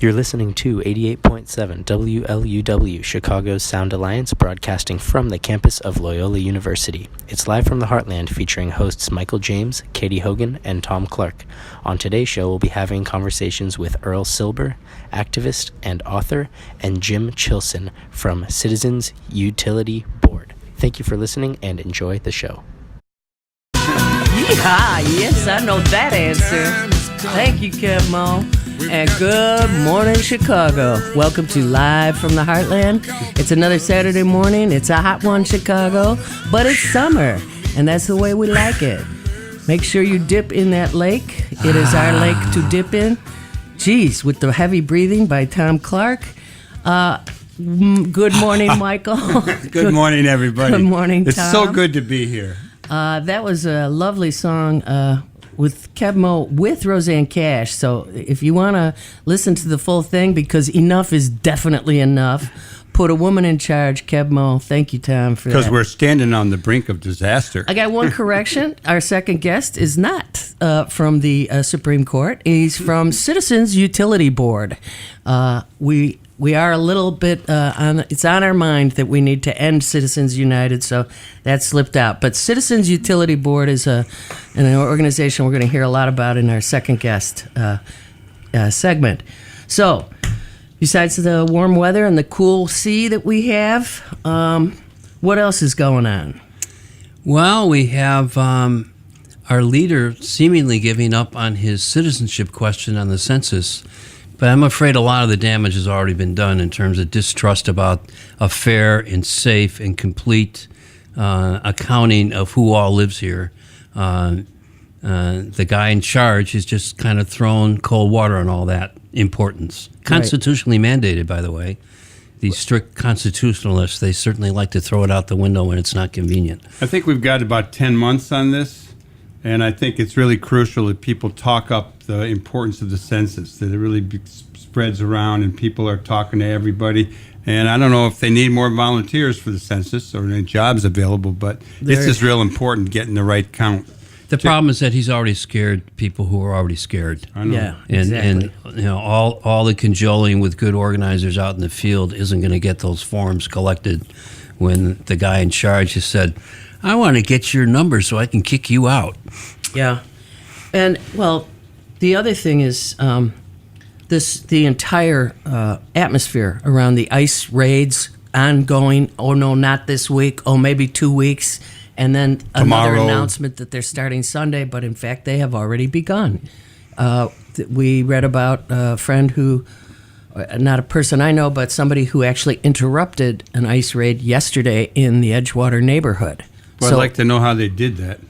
You're listening to 88.7 WLUW Chicago Sound Alliance, broadcasting from the campus of Loyola University. It's live from the Heartland, featuring hosts Michael James, Katy Hogan, and Thom Clark. On today's show, we'll be having conversations with Earl Silber, activist and author, and Jim Chilsen from Citizens Utility Board. Thank you for listening and enjoy the show. Yeehaw! Yes, I know that answer. Thank you, Kevmo. And good morning, Chicago. Welcome to Live from the Heartland. It's another Saturday morning. It's a hot one, Chicago, but it's summer, and that's the way we like it. Make sure you dip in that lake. It is our lake to dip in. Geez, with the heavy breathing by Thom Clark. Good morning, Michael. Good morning, everybody. Good morning, Thom. It's so good to be here. That was a lovely song with Kevmo with Roseanne Cash. So if you want to listen to the full thing, because enough is definitely enough, put a woman in charge, Kevmo. Thank you, Thom, for that. Because we're standing on the brink of disaster. I got one correction. Our second guest is not from the Supreme Court. He's from Citizens Utility Board. We are a little bit it's on our mind that we need to end Citizens United, so that slipped out. But Citizens Utility Board is an organization we're going to hear a lot about in our second guest segment. So, besides the warm weather and the cool sea that we have, what else is going on? Well, we have our leader seemingly giving up on his citizenship question on the census. But I'm afraid a lot of the damage has already been done in terms of distrust about a fair and safe and complete accounting of who all lives here. The guy in charge has just kind of thrown cold water on all that importance. Constitutionally mandated, by the way. These strict constitutionalists, they certainly like to throw it out the window when it's not convenient. I think we've got about 10 months on this. And I think it's really crucial that people talk up the importance of the census, that it really spreads around and people are talking to everybody. And I don't know if they need more volunteers for the census or any jobs available, but this is real important, getting the right count. The problem is that he's already scared people who are already scared. I know. Yeah, And you know, all the cajoling with good organizers out in the field isn't going to get those forms collected when the guy in charge has said, I want to get your number so I can kick you out. Yeah. And, well, the other thing is the entire atmosphere around the ICE raids ongoing. Oh, no, not this week. Oh, maybe 2 weeks. And then another announcement that they're starting Sunday, but in fact, they have already begun. We read about a friend who, not a person I know, but somebody who actually interrupted an ICE raid yesterday in the Edgewater neighborhood. Well, I'd like to know how they did that.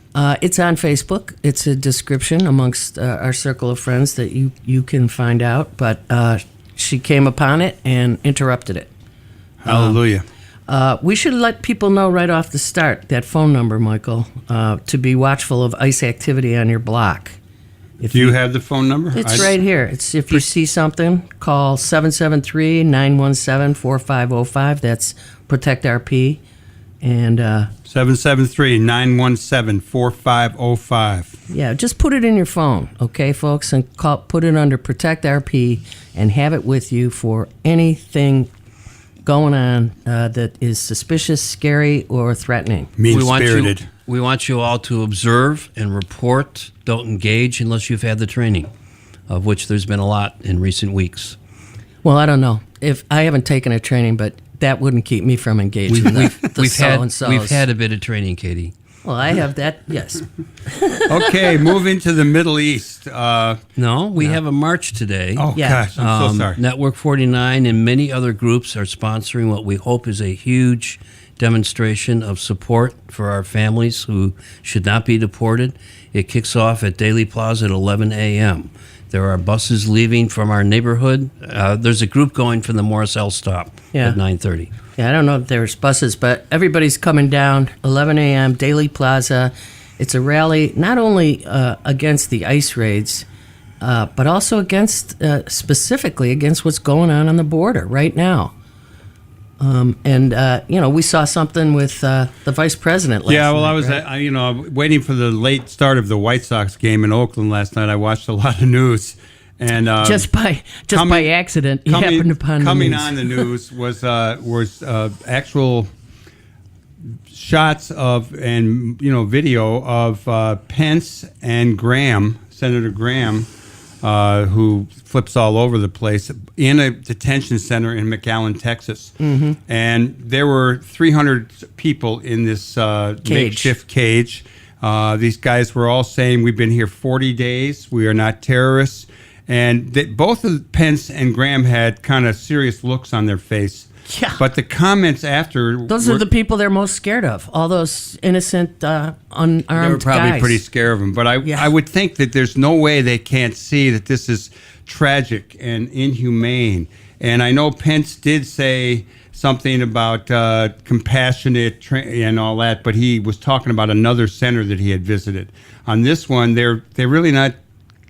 It's on Facebook. It's a description amongst our circle of friends that you can find out. But she came upon it and interrupted it. Hallelujah. We should let people know right off the start, that phone number, Michael, to be watchful of ICE activity on your block. Do you have the phone number? It's right here. It's if you see something, call 773-917-4505. That's Protect RP. And 773-917-4505. Yeah, just put it in your phone, okay, folks, and put it under Protect RP and have it with you for anything going on that is suspicious, scary, or threatening. Mean-spirited. We want you all to observe and report. Don't engage unless you've had the training, of which there's been a lot in recent weeks. Well, I don't know. If I haven't taken a training, but that wouldn't keep me from engaging We've had a bit of training, Katy. Well, I have that, yes. Okay, moving to the Middle East. We have a march today. Oh, yeah. Gosh, I'm so sorry. Network 49 and many other groups are sponsoring what we hope is a huge demonstration of support for our families who should not be deported. It kicks off at Daly Plaza at 11 a.m. There are buses leaving from our neighborhood. There's a group going from the Morris L stop at 9:30. Yeah, I don't know if there's buses, but everybody's coming down, 11 a.m., Daly Plaza. It's a rally not only against the ICE raids, but also specifically against what's going on the border right now. We saw something with the vice president last night. Yeah, well, I was waiting for the late start of the White Sox game in Oakland last night. I watched a lot of news, And just by accident, you happened upon coming the news. on the news was actual shots of and video of Pence and Senator Graham, who flips all over the place, in a detention center in McAllen, Texas. Mm-hmm. And there were 300 people in this makeshift cage. These guys were all saying, "We've been here 40 days. We are not terrorists." And both of Pence and Graham had kind of serious looks on their face. Yeah. But the comments after... Those are the people they're most scared of. All those innocent, unarmed guys. They were probably pretty scared of them. But I would think that there's no way they can't see that this is tragic and inhumane. And I know Pence did say something about compassionate and all that, but he was talking about another center that he had visited. On this one, they're really not...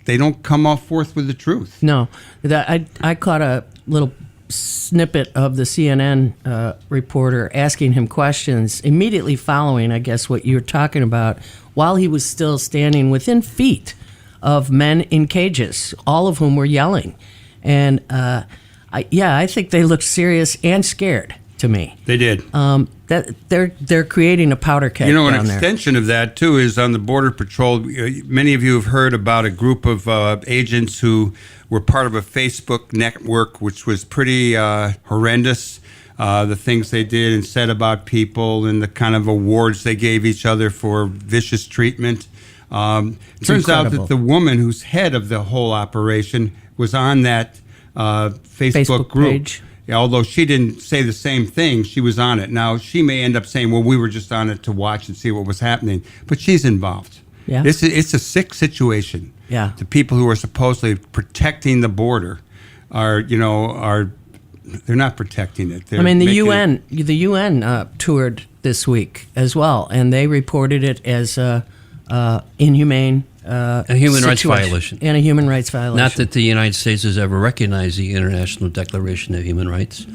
They don't come off forth with the truth. No. I caught a little snippet of the CNN reporter asking him questions immediately following, I guess, what you're talking about, while he was still standing within feet of men in cages, all of whom were yelling. And I think they looked serious and scared to me. They did. That they're creating a powder keg an down there. extension of that too is on the Border Patrol. Many of you have heard about a group of agents who were part of a Facebook network, which was pretty horrendous. The things they did and said about people, and the kind of awards they gave each other for vicious treatment. Turns out that the woman who's head of the whole operation was on that Facebook group. Page. Although she didn't say the same thing, she was on it. Now, she may end up saying, well, we were just on it to watch and see what was happening. But she's involved. Yeah. It's a sick situation. Yeah. The people who are supposedly protecting the border are they're not protecting it. They're the UN toured this week as well, and they reported it as inhumane. A human rights violation. And a human rights violation. Not that the United States has ever recognized the International Declaration of Human Rights.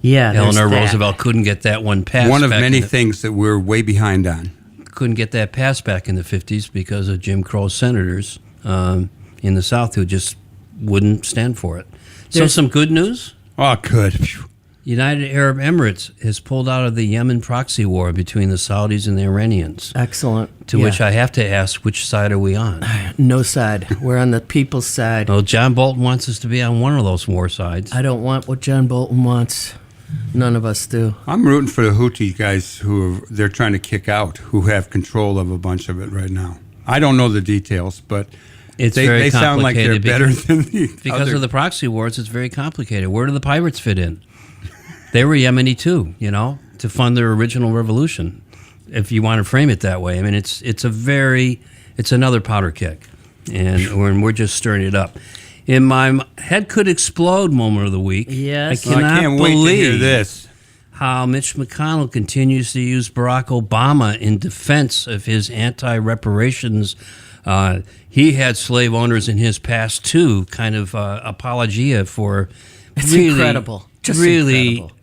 Yeah, Eleanor Roosevelt couldn't get that one passed. One of many things that we're way behind on. Couldn't get that passed back in the 50s because of Jim Crow senators in the South who just wouldn't stand for it. So some good news. Oh, good. Phew. United Arab Emirates has pulled out of the Yemen proxy war between the Saudis and the Iranians. Excellent. To which I have to ask, which side are we on? No side. We're on the people's side. Well, John Bolton wants us to be on one of those war sides. I don't want what John Bolton wants. None of us do. I'm rooting for the Houthi guys they're trying to kick out, who have control of a bunch of it right now. I don't know the details, but they sound like they're better than the because of the proxy wars. It's very complicated. Where do the pirates fit in? They were Yemeni too, to fund their original revolution. If you want to frame it that way, I mean, it's another powder keg, and we're just stirring it up. In my head could explode moment of the week, yes, I can't wait to hear this. How Mitch McConnell continues to use Barack Obama in defense of his anti-reparations. He had slave owners in his past too, kind of apologia for. It's really, incredible. Just really. Incredible.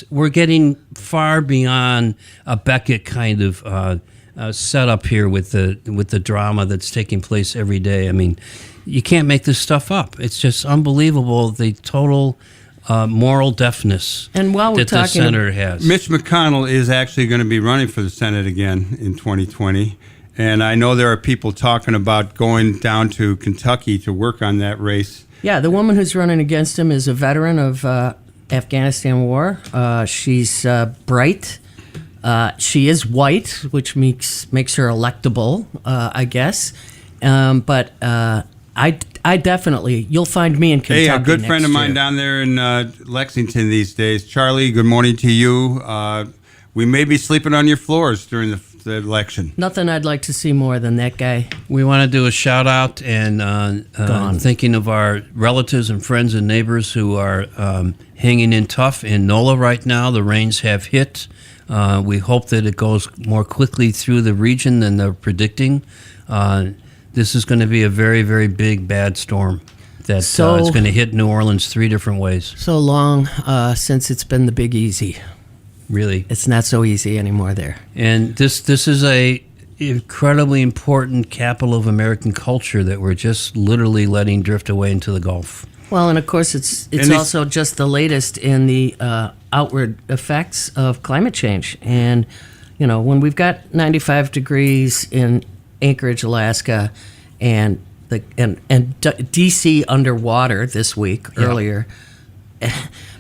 We're getting far beyond a Beckett kind of setup here with the drama that's taking place every day. I mean, you can't make this stuff up. It's just unbelievable, the total moral deafness and while we're that the senator has. Mitch McConnell is actually going to be running for the Senate again in 2020. And I know there are people talking about going down to Kentucky to work on that race. Yeah, the woman who's running against him is a veteran of Afghanistan war. She's bright. She is white, which makes her electable, I guess. But I definitely, you'll find me in Kentucky. Hey, a good friend of mine year. down there in Lexington these days. Charlie, good morning to you. We may be sleeping on your floors during the election. Nothing I'd like to see more than that guy. We want to do a shout out and thinking of our relatives and friends and neighbors who are hanging in tough in NOLA right now. The rains have hit. We hope that it goes more quickly through the region than they're predicting. This is going to be a very, very big, bad storm that is going to hit New Orleans 3 different ways. So long since it's been the Big Easy. Really. It's not so easy anymore there. And this is a incredibly important capital of American culture that we're just literally letting drift away into the Gulf. Well, and of course, it's also just the latest in the outward effects of climate change. And, when we've got 95 degrees in Anchorage, Alaska, and D.C. underwater this week earlier,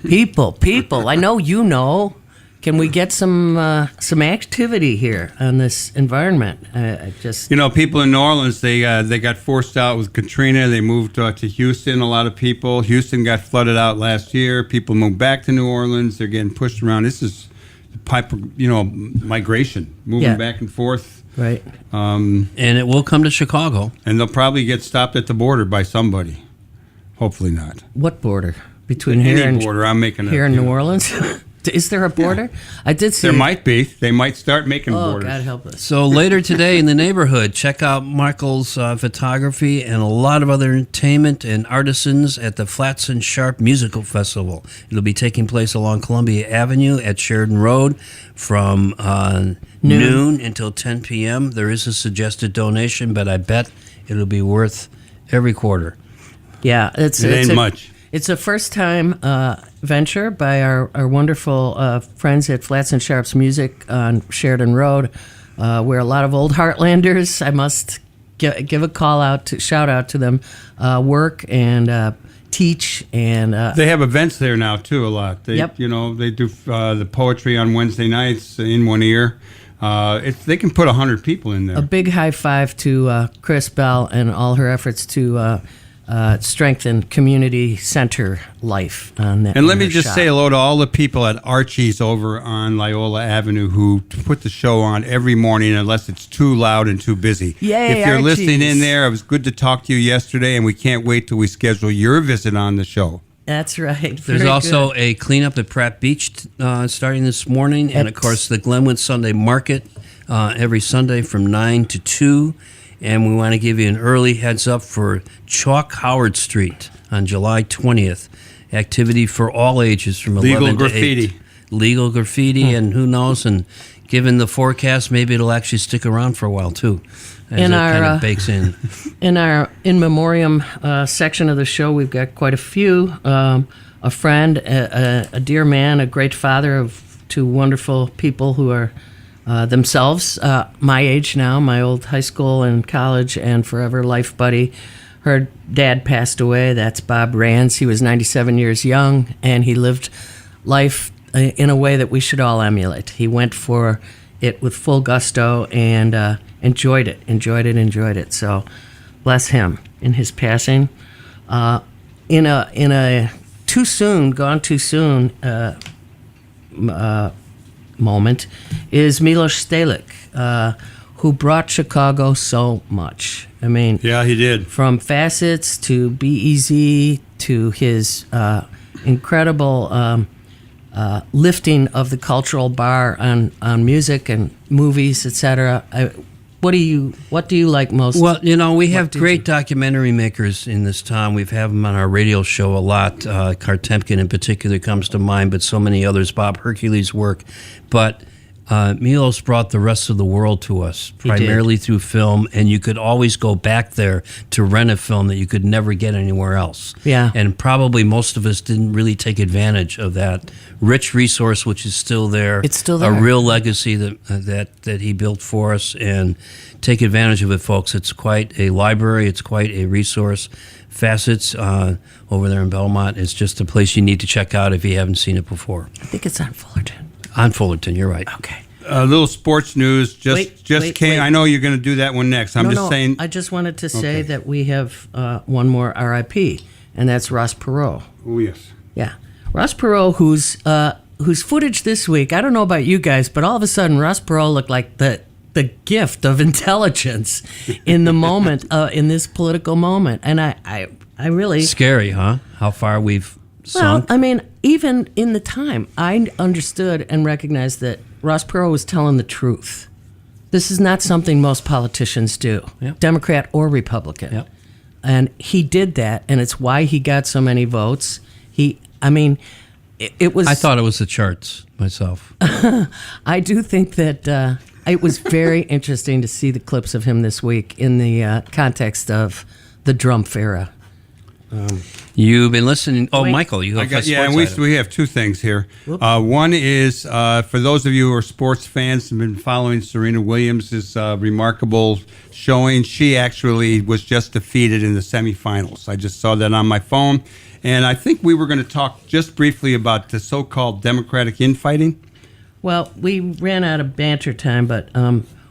people, I know you know. Can we get some activity here on this environment? People in New Orleans, they got forced out with Katrina. They moved to Houston. A lot of people. Houston got flooded out last year. People moved back to New Orleans. They're getting pushed around. This is migration, moving back and forth. Right. And it will come to Chicago. And they'll probably get stopped at the border by somebody. Hopefully not. What border? Between Any here and border. I'm making here in New Orleans. Is there a border? Yeah. I did see. There might be. They might start making borders. Oh, God help us. So later today in the neighborhood, check out Michael's photography and a lot of other entertainment and artisans at the Flats and Sharp Musical Festival. It'll be taking place along Columbia Avenue at Sheridan Road from noon until 10 p.m. There is a suggested donation, but I bet it'll be worth every quarter. Yeah, it ain't much. It's a first-time venture by our wonderful friends at Flats and Sharp's Music on Sheridan Road, where a lot of old Heartlanders, I must give a shout out to them, work and teach. And they have events there now, too, a lot. They do the poetry on Wednesday nights in one ear. They can put 100 people in there. A big high five to Chris Bell and all her efforts to strengthen community center life on that. And let me just say hello to all the people at Archie's over on Loyola Avenue who put the show on every morning unless it's too loud and too busy. Yay, if you're Archie's. listening in there, it was good to talk to you yesterday, and we can't wait till we schedule your visit on the show. That's right. There's also a cleanup at Pratt Beach starting this morning, and of course the Glenwood Sunday Market every Sunday from 9 to 2. And we want to give you an early heads up for Chalk Howard Street on July 20th. Activity for all ages from 11 to 8. Legal graffiti, and who knows, and given the forecast, maybe it'll actually stick around for a while, too, as it kind of bakes in. In our in memoriam section of the show, we've got quite a few. A friend, a dear man, a great father of two wonderful people who are themselves my age now, my old high school and college and forever life buddy. Her dad passed away. That's Bob Rands. He was 97 years young, and he lived life in a way that we should all emulate. He went for it with full gusto and enjoyed it. So bless him in his passing. In a gone too soon moment is Milos Stalik, who brought Chicago so much. I mean, yeah, he did. From Facets to BEZ to his incredible lifting of the cultural bar on music and movies, etc. What do you like most? Well, we have great documentary makers in this town. We've had them on our radio show a lot. Kartemkin in particular comes to mind, but so many others. Bob Hercules' work. But Milos brought the rest of the world to us, primarily through film, and you could always go back there to rent a film that you could never get anywhere else. Yeah. And probably most of us didn't really take advantage of that rich resource, which is still there. It's still there. A real legacy that he built for us, and take advantage of it, folks. It's quite a library. It's quite a resource. Facets over there in Belmont is just a place you need to check out if you haven't seen it before. I think it's on Fullerton. On Fullerton, you're right. Okay. A little sports news just came. Wait. I know you're going to do that one next. I'm just saying. I just wanted to say that we have one more RIP, and that's Ross Perot. Oh, yes. Yeah. Ross Perot, whose footage this week, I don't know about you guys, but all of a sudden Ross Perot looked like the gift of intelligence in the moment, in this political moment. And I really... Scary, huh? How far we've sunk? Well, I mean, even in the time, I understood and recognized that Ross Perot was telling the truth. This is not something most politicians do, Democrat or Republican. Yep. And he did that, and it's why he got so many votes. it was. I thought it was the charts myself. I do think that it was very interesting to see the clips of him this week in the context of the Drumpf era. You've been listening. Oh, Wait. Michael, you have a Yeah, and sports item. we have two things here. One is for those of you who are sports fans and been following Serena Williams' remarkable showing. She actually was just defeated in the semifinals. I just saw that on my phone, and I think we were going to talk just briefly about the so-called Democratic infighting. Well, we ran out of banter time, but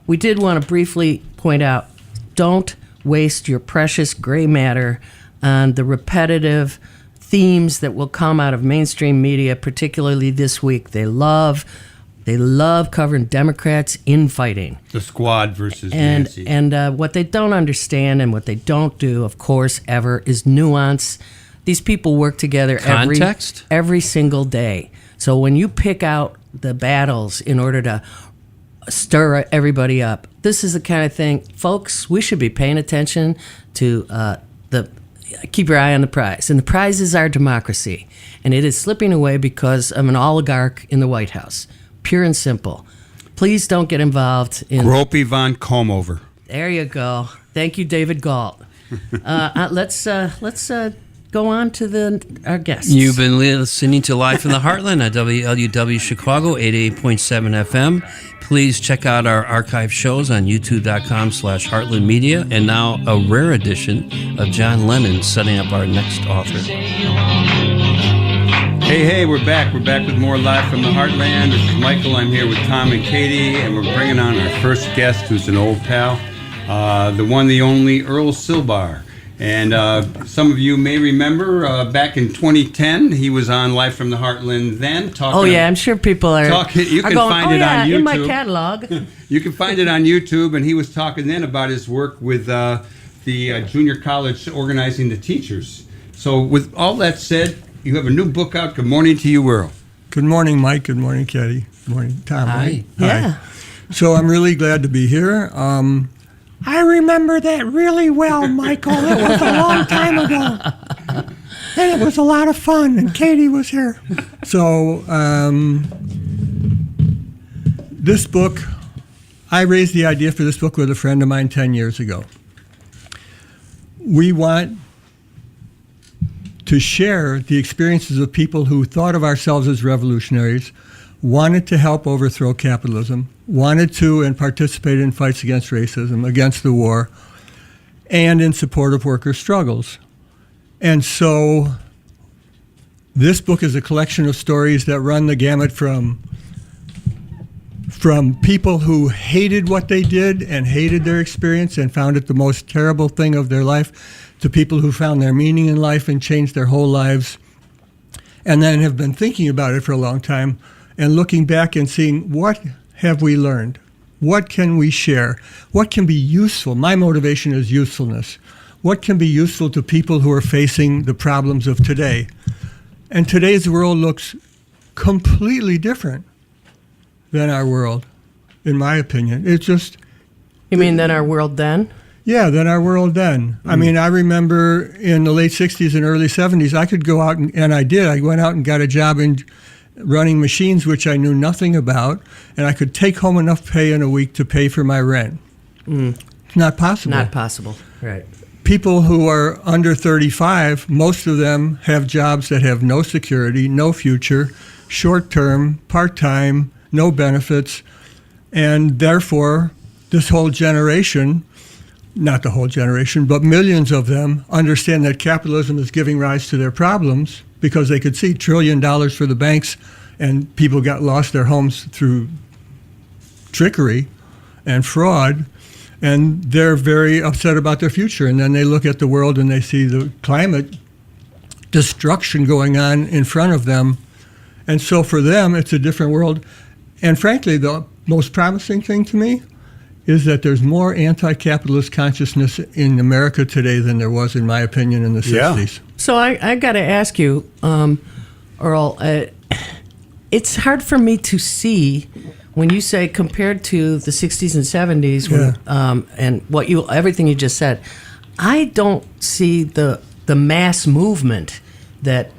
we did want to briefly point out: don't waste your precious gray matter on the repetitive themes that will come out of mainstream media, particularly this week. They love covering Democrats infighting. The squad versus And Nancy. what they don't understand and what they don't do, of course, ever, is nuance. These people work together Context? every single day. So when you pick out the battles in order to stir everybody up, this is the kind of thing, folks, we should be paying attention to keep your eye on the prize. And the prize is our democracy. And it is slipping away because of an oligarch in the White House. Pure and simple. Please don't get involved in... Gropey von Komover. There you go. Thank you, David Galt. Let's go on to our guests. You've been listening to Live from the Heartland at WLUW Chicago 88.7 FM. Please check out our archive shows on youtube.com/Heartland Media. And now a rare edition of John Lennon setting up our next author. Hey, we're back. We're back with more Live from the Heartland. This is Michael. I'm here with Thom and Katy, and we're bringing on our first guest, who's an old pal, the one, the only Earl Silber. And some of you may remember back in 2010, he was on Live from the Heartland then. I'm sure people are You can going, find it on YouTube. in my catalog. You can find it on YouTube, and he was talking then about his work with the junior college organizing the teachers. So with all that said, you have a new book out. Good morning to you, Earl. Good morning, Mike. Good morning, Katy. Good morning, Thom. Hi. Right? Yeah. Hi. So I'm really glad to be here. I remember that really well, Michael. It was a long time ago. And it was a lot of fun, and Katy was here. So this book, I raised the idea for this book with a friend of mine 10 years ago. We want to share the experiences of people who thought of ourselves as revolutionaries, wanted to help overthrow capitalism, wanted to and participated in fights against racism, against the war, and in support of workers' struggles. And so this book is a collection of stories that run the gamut from people who hated what they did and hated their experience and found it the most terrible thing of their life, to people who found their meaning in life and changed their whole lives, and then have been thinking about it for a long time and looking back and seeing, what have we learned? What can we share? What can be useful? My motivation is usefulness. What can be useful to people who are facing the problems of today? And today's world looks completely different than our world, in my opinion. It's just... You mean than our world then? Yeah, than our world then. I mean, I remember in the late 60s and early 70s, I could go out, and I did. I went out and got a job in running machines, which I knew nothing about, and I could take home enough pay in a week to pay for my rent. It's not possible. Not possible, right. People who are under 35, most of them have jobs that have no security, no future, short-term, part-time, no benefits, and therefore this whole generation, not the whole generation, but millions of them understand that capitalism is giving rise to their problems, because they could see $1 trillion for the banks, and people got lost their homes through trickery and fraud, and they're very upset about their future. And then they look at the world and they see the climate destruction going on in front of them. And so for them, it's a different world. And frankly, the most promising thing to me is that there's more anti-capitalist consciousness in America today than there was, in my opinion, in the 60s. So I got to ask you, Earl, it's hard for me to see when you say compared to the 60s and 70s, and everything you just said, I don't see the mass movement that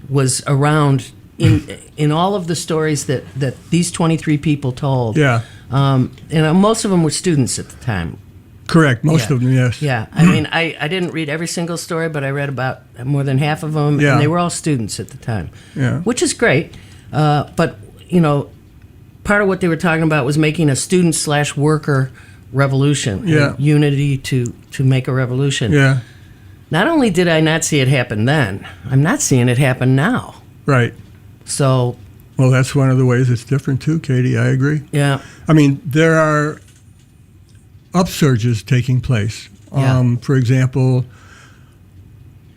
was around in all of the stories that these 23 people told, Yeah. Most of them were students at the time. Correct. Most of them, yes. Yeah. I mean, I didn't read every single story, but I read about more than half of them, Yeah. and they were all students at the time, Yeah. which is great. But, part of what they were talking about was making a student/worker revolution, Yeah. and unity to make a revolution. Yeah. Not only did I not see it happen then, I'm not seeing it happen now. Right. So, Well, that's one of the ways it's different too, Katie. I agree. yeah. I mean, there are upsurges taking place. Yeah. For example,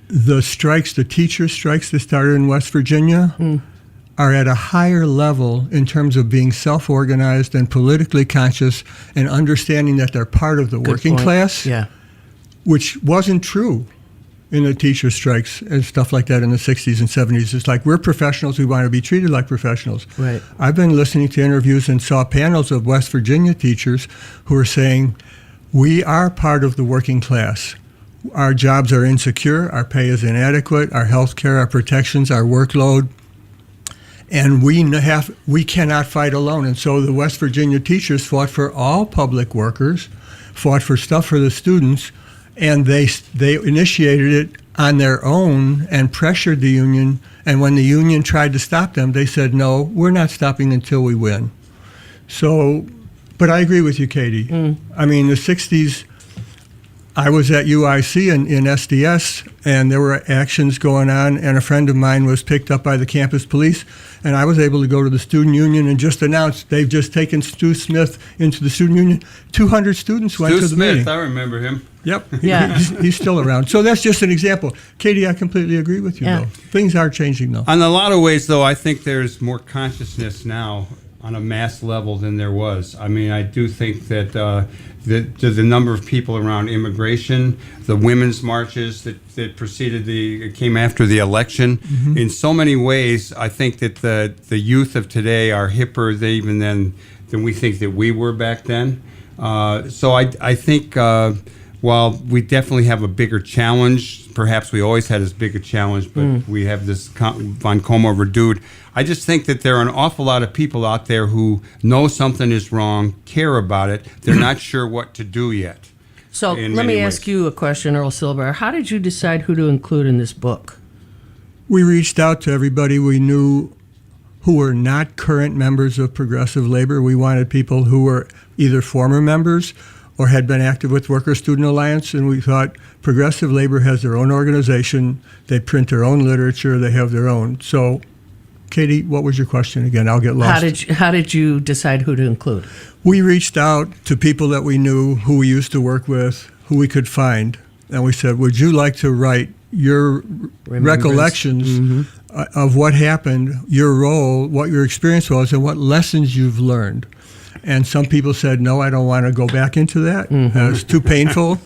the teacher strikes that started in West Virginia are at a higher level in terms of being self-organized and politically conscious and understanding that they're part of the Good working point. class, Yeah. which wasn't true in the teacher strikes and stuff like that in the 60s and 70s. It's like, we're professionals, we want to be treated like professionals. Right. I've been listening to interviews and saw panels of West Virginia teachers who are saying, we are part of the working class. Our jobs are insecure, our pay is inadequate, our health care, our protections, our workload, and we cannot fight alone. And so the West Virginia teachers fought for all public workers, fought for stuff for the students, and they initiated it on their own and pressured the union. And when the union tried to stop them, they said, no, we're not stopping until we win. So, but I agree with you, Katie. I mean, the 60s, I was at UIC in SDS, and there were actions going on, and a friend of mine was picked up by the campus police, and I was able to go to the student union and just announce they've just taken Stu Smith into the student union. 200 students went to the Smith, meeting. I remember him. Yep. Yeah. He's still around. So that's just an example. Katie, I completely agree with you, Yeah. though. Things are changing, though. On a lot of ways, though, I think there's more consciousness now on a mass level than there was. I mean, I do think that the number of people around immigration, the women's marches that came after the election, in so many ways, I think that the youth of today are hipper even than we think that we were back then. So I think while we definitely have a bigger challenge, perhaps we always had as big a challenge, but we have this von Como reduced. I just think that there are an awful lot of people out there who know something is wrong, care about it. They're not sure what to do yet. So in let many me ask ways. you a question, Earl Silber. How did you decide who to include in this book? We reached out to everybody we knew who were not current members of Progressive Labor. We wanted people who were either former members or had been active with Worker Student Alliance, and we thought Progressive Labor has their own organization, they print their own literature, they have their own. So, Katie, what was your question again? I'll get lost. How did you decide who to include? We reached out to people that we knew, who we used to work with, who we could find, and we said, would you like to write your recollections of what happened, your role, what your experience was, and what lessons you've learned? And some people said, no, I don't want to go back into that. It's too painful.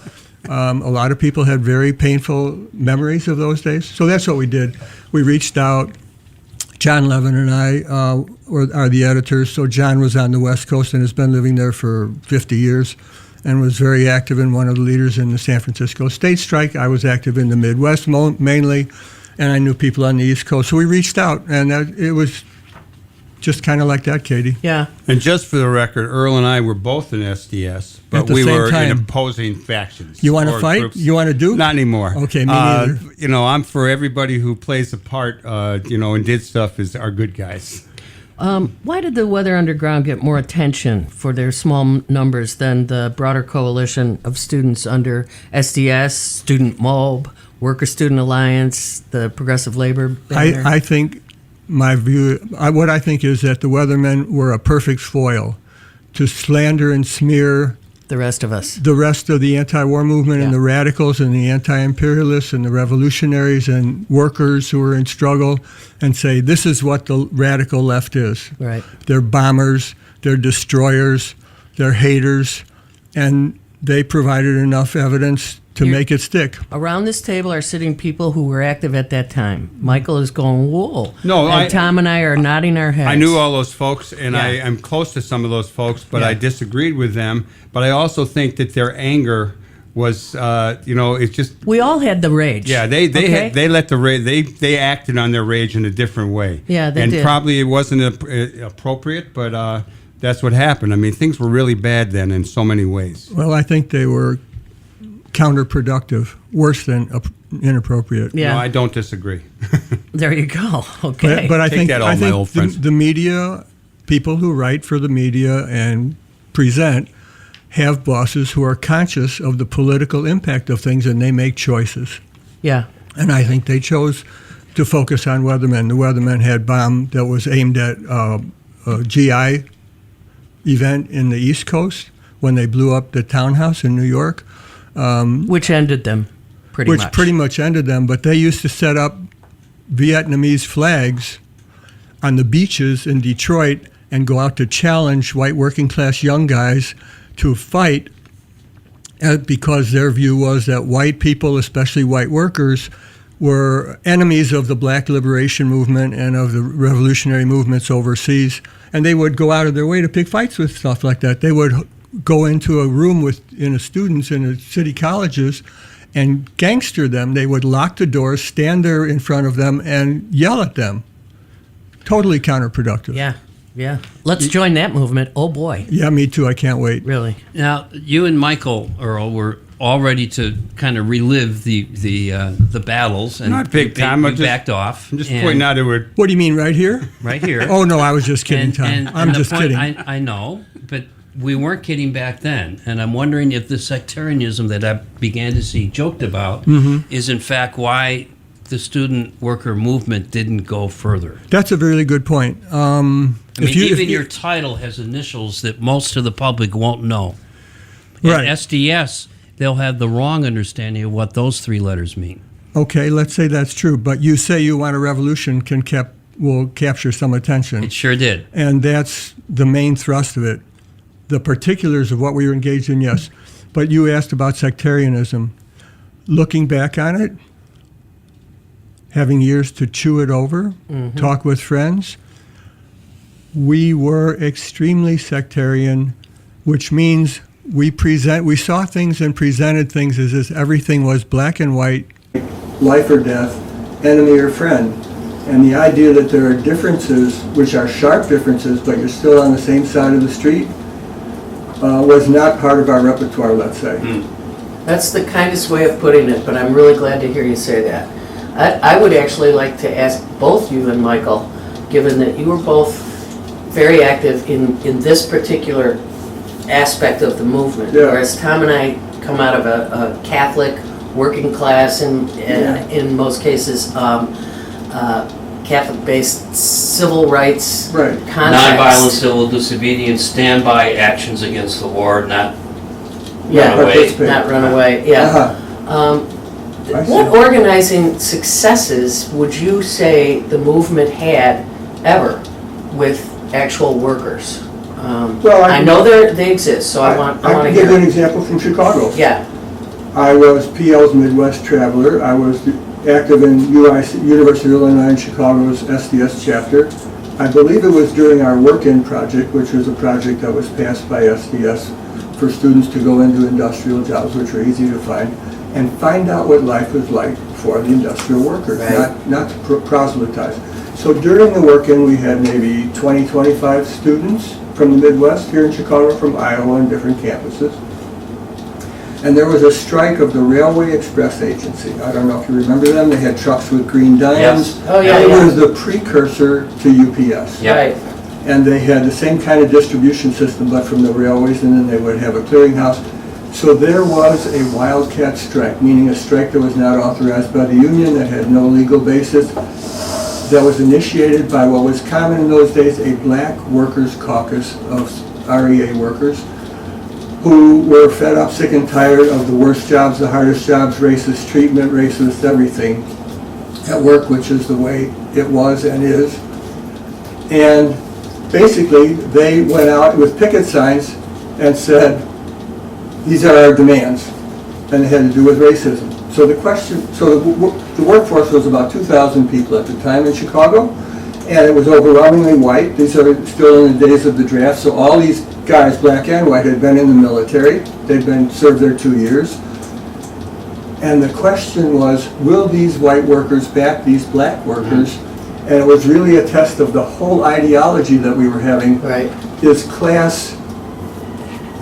A lot of people had very painful memories of those days. So that's what we did. We reached out. John Levin and I are the editors. So John was on the West Coast and has been living there for 50 years and was very active and one of the leaders in the San Francisco State Strike. I was active in the Midwest mainly, and I knew people on the East Coast. So we reached out, and it was just kind of like that, Katie. Yeah. And just for the record, Earl and I were both in SDS, At but the we same were in time. opposing factions. You want to or fight? groups. You want to do? Not anymore. Okay, me neither. I'm for everybody who plays a part, and did stuff are good guys. Why did the Weather Underground get more attention for their small numbers than the broader coalition of students under SDS, Student MOB, Worker Student Alliance, the Progressive Labor banner? I think my view, what I think is that the Weathermen were a perfect foil to slander and smear the rest of us. the rest of the anti-war movement and Yeah. the radicals and the anti-imperialists and the revolutionaries and workers who were in struggle and say, this is what the radical left is. Right. They're bombers, they're destroyers, they're haters, and they provided enough evidence to You're- make it stick. Around this table are sitting people who were active at that time. Michael is going, whoa. No, and Thom and I are nodding our heads. I knew all those folks, and Yeah. I am close to some of those folks, but Yeah. I disagreed with them. But I also think that their anger was, it's just. We all had the rage. Yeah, they okay? let the rage. They acted on their rage in a different way. Yeah, they and did. Probably it wasn't appropriate, but that's what happened. I mean, things were really bad then in so many ways. Well, I think they were counterproductive, worse than inappropriate. Yeah. No, I don't disagree. There you go. Okay. But I Take think, that, all I my think old friends. the media, people who write for the media and present, have bosses who are conscious of the political impact of things, and they make choices. yeah. And I think they chose to focus on Weathermen. The Weathermen had bomb that was aimed at a GI event in the East Coast when they blew up the townhouse in New York. Which ended them pretty much. Which pretty much ended them, but they used to set up Vietnamese flags on the beaches in Detroit and go out to challenge white working class young guys to fight because their view was that white people, especially white workers, were enemies of the black liberation movement and of the revolutionary movements overseas, and they would go out of their way to pick fights with stuff like that. They would go into a room with students in the city colleges and gangster them. They would lock the doors, stand there in front of them, and yell at them. Totally counterproductive. Yeah. Yeah. Let's join that movement. Oh, boy. Yeah, me too. I can't wait. Really. Now, you and Michael, Earl, were all ready to kind of relive the battles, and Not big time. You backed off. I'm just and- pointing out it would. What do you mean, right here? right here. Oh, no, I was just kidding, Tom. I'm the just point- kidding. I know, but we weren't kidding back then, and I'm wondering if the sectarianism that I began to see joked about is in fact why the student worker movement didn't go further. That's a really good point. I mean, even your title has initials that most of the public won't know. Right. And SDS, they'll have the wrong understanding of what those three letters mean. Okay, let's say that's true, but you say you want a revolution will capture some attention. It sure did. And that's the main thrust of it. The particulars of what we were engaged in, yes. But you asked about sectarianism. Looking back on it, having years to chew it over, talk with friends, we were extremely sectarian, which means we saw things and presented things as if everything was black and white, life or death, enemy or friend. And the idea that there are differences, which are sharp differences, but you're still on the same side of the street, was not part of our repertoire, let's say. That's the kindest way of putting it, but I'm really glad to hear you say that. I would actually like to ask both you and Michael, given that you were both very active in this particular aspect of the movement, Yeah. whereas Thom and I come out of a Catholic working class and in most cases Catholic-based civil rights Right. context. Nonviolent civil disobedience, standby actions against the war, not Yeah, run away. not run away. Yeah. Uh-huh. I see. What organizing successes would you say the movement had ever with actual workers? Well, I know they exist, so I want to I can give you an hear. example from Chicago. Yeah. I was PL's Midwest Traveler. I was active in University of Illinois in Chicago's SDS chapter. I believe it was during our work-in project, which was a project that was passed by SDS for students to go into industrial jobs, which are easy to find out what life was like for the industrial workers, Right. not to proselytize. So during the work-in, we had maybe 20, 25 students from the Midwest here in Chicago, from Iowa and different campuses. And there was a strike of the Railway Express Agency. I don't know if you remember them. They had trucks with green diamonds. Yes. Oh, yeah, It yeah. was the precursor to UPS. Yeah. Right. And they had the same kind of distribution system, but from the railways, and then they would have a clearinghouse. So there was a wildcat strike, meaning a strike that was not authorized by the union, that had no legal basis, that was initiated by what was common in those days, a black workers' caucus of REA workers, who were fed up, sick and tired of the worst jobs, the hardest jobs, racist treatment, racist everything at work, which is the way it was and is. And basically, they went out with picket signs and said, these are our demands, and it had to do with racism. So the workforce was about 2,000 people at the time in Chicago, and it was overwhelmingly white. These are still in the days of the draft, so all these guys, black and white, had been in the military. They'd been served there 2 years. And the question was, will these white workers back these black workers? And it was really a test of the whole ideology that we were having. Right. Is class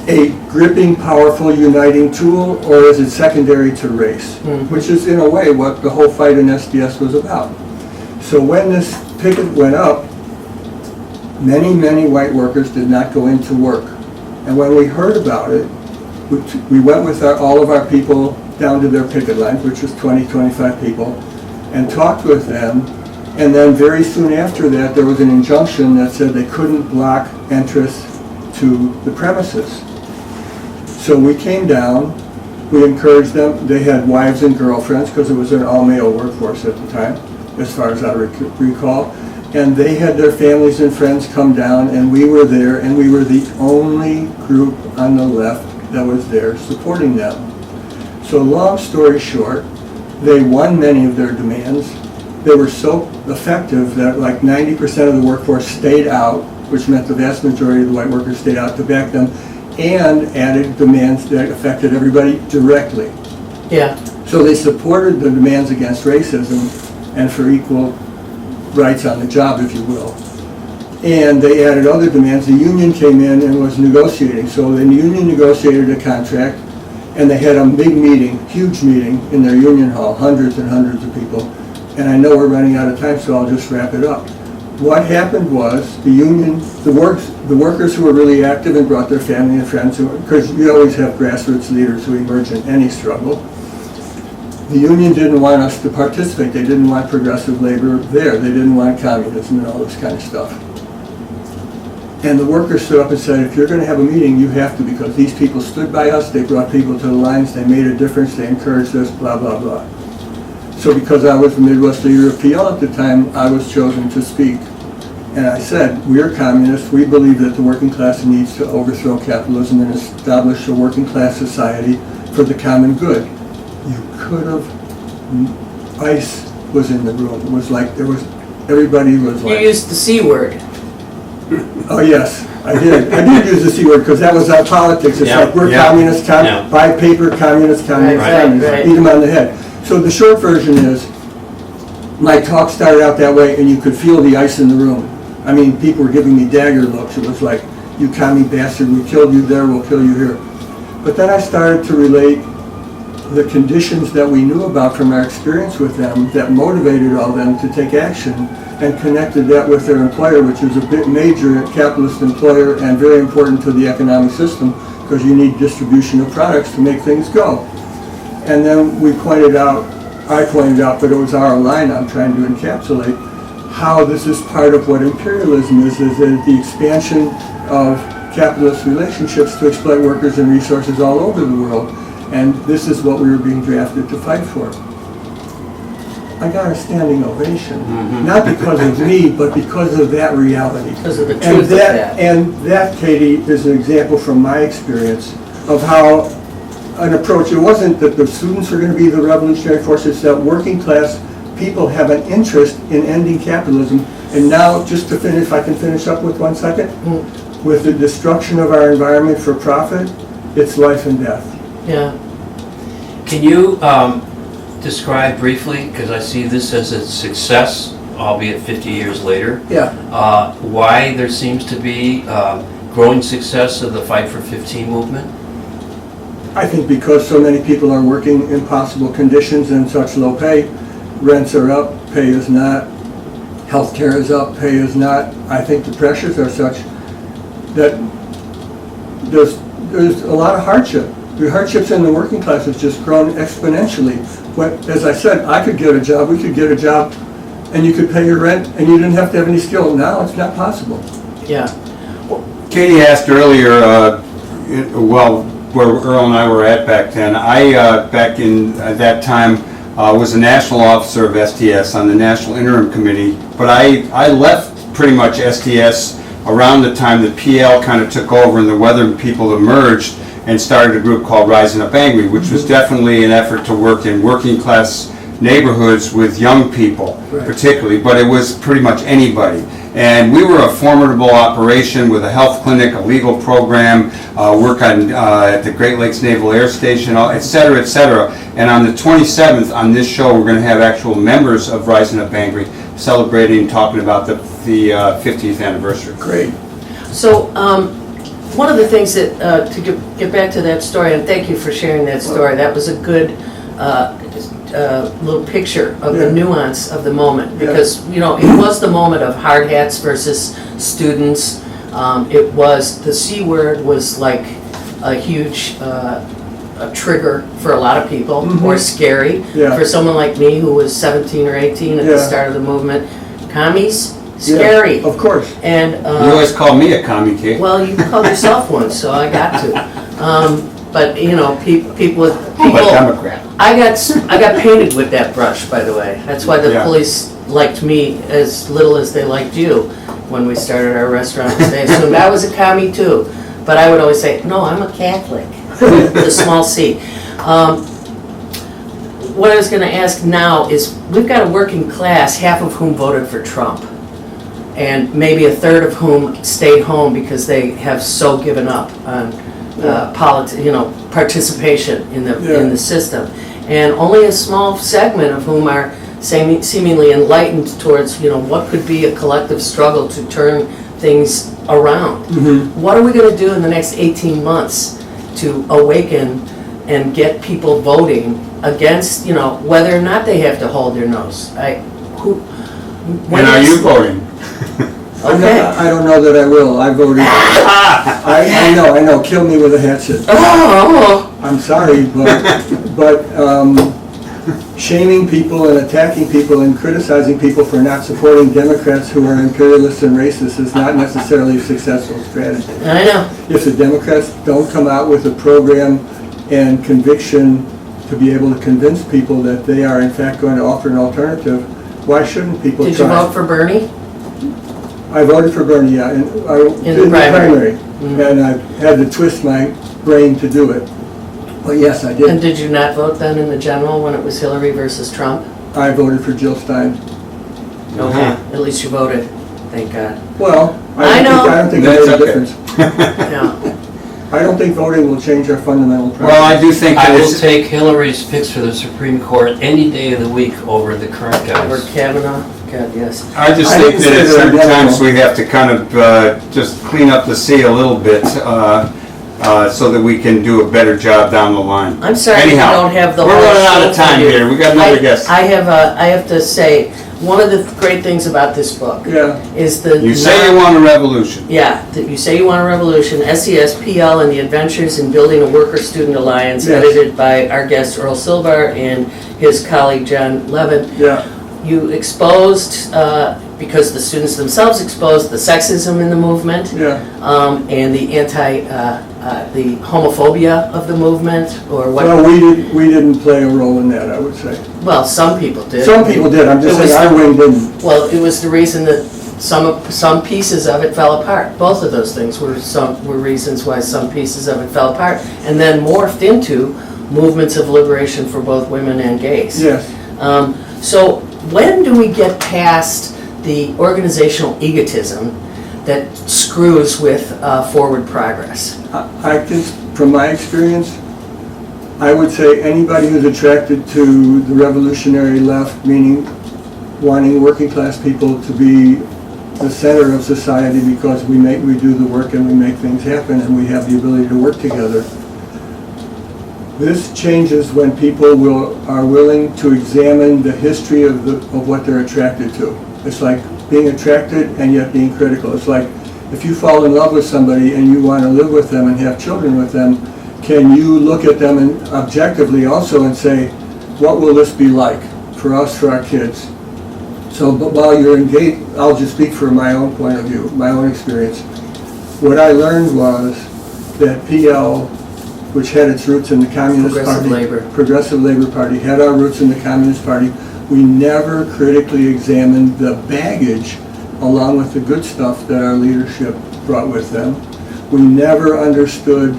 a gripping, powerful, uniting tool, or is it secondary to race? Which is, in a way, what the whole fight in SDS was about. So when this picket went up, many, many white workers did not go into work. And when we heard about it, we went with all of our people down to their picket lines, which was 20, 25 people, and talked with them. And then very soon after that, there was an injunction that said they couldn't block entrance to the premises. So we came down, we encouraged them. They had wives and girlfriends because it was an all-male workforce at the time, as far as I recall. And they had their families and friends come down, and we were there, and we were the only group on the left that was there supporting them. So long story short, they won many of their demands. They were so effective that like 90% of the workforce stayed out, which meant the vast majority of the white workers stayed out to back them, and added demands that affected everybody directly. Yeah. So they supported the demands against racism and for equal rights on the job, if you will. And they added other demands. The union came in and was negotiating. So the union negotiated a contract, and they had a big meeting, huge meeting in their union hall, hundreds and hundreds of people. And I know we're running out of time, so I'll just wrap it up. What happened was the union, the workers who were really active and brought their family and friends, because you always have grassroots leaders who emerge in any struggle. The union didn't want us to participate. They didn't want progressive labor there. They didn't want communism and all this kind of stuff. And the workers stood up and said, if you're going to have a meeting, you have to, because these people stood by us, they brought people to the lines, they made a difference, they encouraged us, blah, blah, blah. So because I was the Midwest leader of PL at the time, I was chosen to speak. And I said, we are communists. We believe that the working class needs to overthrow capitalism and establish a working class society for the common good. You could have, ICE was in the room. It was like, everybody was like. You used the C word. Oh, yes, I did. I did use the C word because that was our politics. It's like, we're communists, buy paper, communists, communists, communists. Beat them on the head. So the short version is, my talk started out that way, and you could feel the ice in the room. I mean, people were giving me dagger looks. It was like, you commie bastard, we killed you there, we'll kill you here. But then I started to relate the conditions that we knew about from our experience with them that motivated all them to take action, and connected that with their employer, which is a bit major capitalist employer and very important to the economic system because you need distribution of products to make things go. And then I pointed out, but it was our line I'm trying to encapsulate, how this is part of what imperialism is that the expansion of capitalist relationships to exploit workers and resources all over the world. And this is what we were being drafted to fight for. I got a standing ovation, not because of me, but because of that reality. Because of the truth of that. And that, Katy, is an example from my experience of how an approach, it wasn't that the students were going to be the revolutionary force, it's that working class people have an interest in ending capitalism. And now, just to finish, if I can finish up with 1 second, with the destruction of our environment for profit, it's life and death. Yeah. Can you describe briefly, because I see this as a success, albeit 50 years later, why there seems to be growing success of the Fight for 15 movement? I think because so many people are working in impossible conditions and such low pay, rents are up, pay is not, healthcare is up, pay is not. I think the pressures are such that there's a lot of hardship. The hardships in the working class has just grown exponentially. But as I said, I could get a job, we could get a job, and you could pay your rent, and you didn't have to have any skill. Now it's not possible. Yeah. Katy asked earlier, where Earl and I were at back then. Back in that time, was a national officer of STS on the National Interim Committee, but I left pretty much STS around the time that PL kind of took over and the Weather people emerged and started a group called Rising Up Angry, which was definitely an effort to work in working class neighborhoods with young people, particularly, but it was pretty much anybody. And we were a formidable operation with a health clinic, a legal program, work on at the Great Lakes Naval Air Station, et cetera, et cetera. And on the 27th, on this show, we're going to have actual members of Rising Up Angry celebrating, talking about the 50th anniversary. Great. So, one of the things that, to get back to that story, and thank you for sharing that story, that was a good little picture of the nuance of the moment, because, you know, it was the moment of hard hats versus students. It was, the C word was like a huge a trigger for a lot of people, or scary. For someone like me who was 17 or 18 at the start of the movement. Commies, scary. Of course. And You always call me a commie, Kate. well, you called yourself one, so I got to. But you know, people with I'm a Democrat. I got painted with that brush, by the way. That's why the police liked me as little as they liked you when we started our restaurant. They assumed I was a commie too. But I would always say, no, I'm a Catholic, the small c. What I was going to ask now is, we've got a working class, half of whom voted for Trump, and maybe a third of whom stayed home because they have so given up on participation in the system, and only a small segment of whom are seemingly enlightened towards what could be a collective struggle to turn things around. What are we going to do in the next 18 months to awaken and get people voting against whether or not they have to hold their nose? When are you voting? Okay. I don't know that I will. I voted. I know. Kill me with a hatchet. I'm sorry, but shaming people and attacking people and criticizing people for not supporting Democrats who are imperialists and racist is not necessarily a successful strategy. I know. If the Democrats don't come out with a program and conviction to be able to convince people that they are in fact going to offer an alternative, why shouldn't people try? Did you vote for Bernie? I voted for Bernie, yeah, in the primary. And I had to twist my brain to do it. But yes, I did. And did you not vote then in the general when it was Hillary versus Trump? I voted for Jill Stein. Okay, at least you voted. Thank God. Well, I know. I don't think it made a difference. Yeah. I don't think voting will change our fundamental problem. Well, I do think I that will take Hillary's picks for the Supreme Court any day of the week over the current Or guys. Kavanaugh? God, yes. I just think that at certain times we have to kind of just clean up the sea a little bit so that we can do a better job down the line. I'm sorry we Anyhow, don't have the we're whole running out show of time for you. here. We got another guest. I have to say, one of the great things about this book is the... You say you want a revolution. Yeah, that you say you want a revolution. SESPL and the Adventures in Building a Worker-Student Alliance, edited by our guest Earl Silber and his colleague John Levin. Yeah. You exposed, because the students themselves exposed the sexism in the movement, and the the homophobia of the movement, or what? Well, we didn't play a role in that, I would say. Well, some people did. Some people did. I'm just saying our wing didn't. Well, it was the reason that some pieces of it fell apart. Both of those things were reasons why some pieces of it fell apart, and then morphed into movements of liberation for both women and gays. Yes. So when do we get past the organizational egotism that screws with forward progress? I think, from my experience, I would say anybody who's attracted to the revolutionary left, meaning wanting working class people to be the center of society because we do the work and we make things happen and we have the ability to work together. This changes when people are willing to examine the history of what they're attracted to. It's like being attracted and yet being critical. It's like if you fall in love with somebody and you want to live with them and have children with them, can you look at them and objectively also and say, what will this be like for us, for our kids? So, but while you're engaged, I'll just speak from my own point of view, my own experience. What I learned was that PL, which had its roots in the Communist Party, Progressive Labor Party, had our roots in the Communist Party. We never critically examined the baggage along with the good stuff that our leadership brought with them. We never understood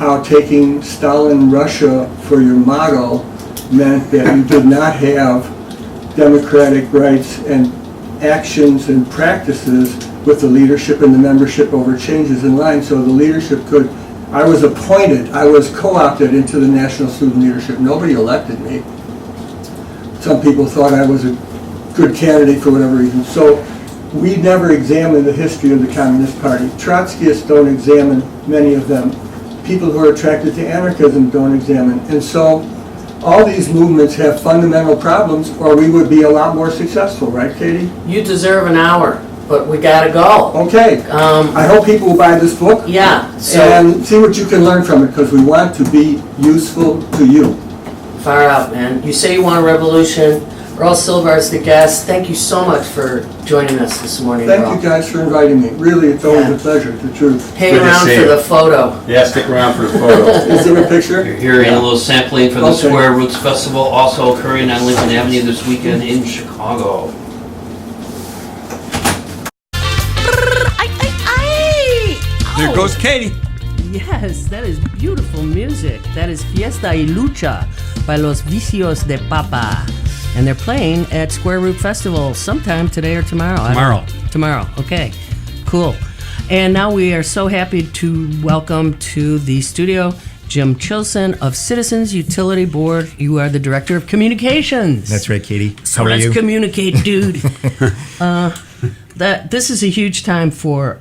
how taking Stalin Russia for your model meant that you did not have democratic rights and actions and practices with the leadership and the membership over changes in line. So the leadership I was appointed, I was co-opted into the National Student Leadership. Nobody elected me. Some people thought I was a good candidate for whatever reason. So we never examined the history of the Communist Party. Trotskyists don't examine many of them. People who are attracted to anarchism don't examine. And so all these movements have fundamental problems, or we would be a lot more successful, right, Katy? You deserve an hour, but we gotta go. Okay. I hope people will buy this book. Yeah. So And see what you can learn from it, because we want to be useful to you. far out, man. You say you want a revolution. Earl Silber is the guest. Thank you so much for joining us this morning, Thank Earl. you guys for inviting me. Really, it's always Yeah. a pleasure, the truth. Hang Good to around see for you. the photo. Yeah, stick around for the photo. Is there a picture? You're hearing a little sampling for the Okay. Square Roots Festival, also occurring on Lincoln Avenue this weekend in Chicago. There goes Katy. Yes, that is beautiful music. That is Fiesta y Lucha by Los Vicios de Papa. And they're playing at Square Root Festival sometime today or tomorrow. Tomorrow, okay. Cool. And now we are so happy to welcome to the studio Jim Chilsen of Citizens Utility Board. You are the Director of Communications. That's right, Katie. So How are let's you? communicate, dude. This is a huge time for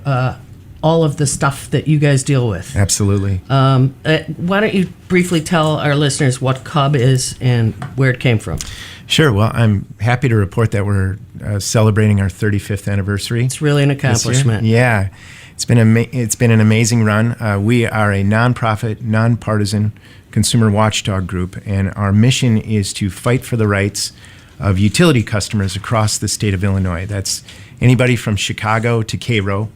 all of the stuff that you guys deal with. Absolutely. Why don't you briefly tell our listeners what CUB is and where it came from? Sure. Well, I'm happy to report that we're celebrating our 35th anniversary. It's really an this year. accomplishment. Yeah. It's been an amazing run. We are a nonprofit, nonpartisan consumer watchdog group, and our mission is to fight for the rights of utility customers across the state of Illinois. That's anybody from Chicago to Cairo,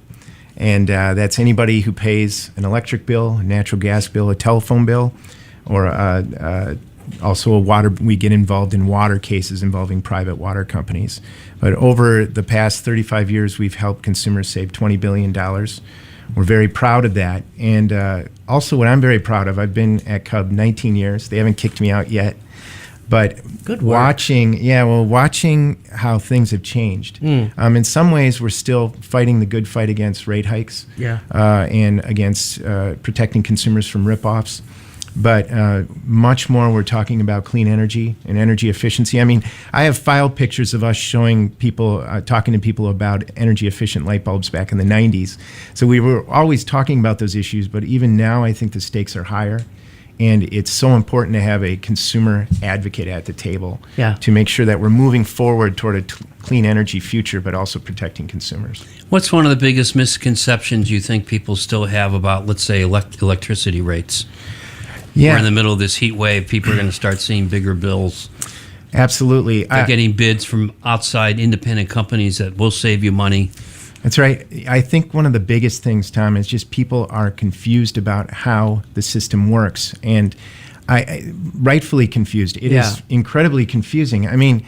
and that's anybody who pays an electric bill, a natural gas bill, a telephone bill, or also a water. We get involved in water cases involving private water companies. But over the past 35 years, we've helped consumers save $20 billion. We're very proud of that. And also what I'm very proud of, I've been at CUB 19 years. They haven't kicked me out yet. But Good work. watching how things have changed. In some ways, we're still fighting the good fight against rate hikes and against protecting consumers from ripoffs. But much more, we're talking about clean energy and energy efficiency. I mean, I have file pictures of us showing people, talking to people about energy efficient light bulbs back in the 90s. So we were always talking about those issues, but even now I think the stakes are higher. And it's so important to have a consumer advocate at the table to make sure that we're moving forward toward a clean energy future, but also protecting consumers. What's one of the biggest misconceptions you think people still have about, let's say, electricity rates? We're in the middle of this heat wave. People are going to start seeing bigger bills. Absolutely. They're getting bids from outside independent companies that will save you money. That's right. I think one of the biggest things, Tom, is just people are confused about how the system works. And I rightfully confused. It is incredibly confusing. I mean,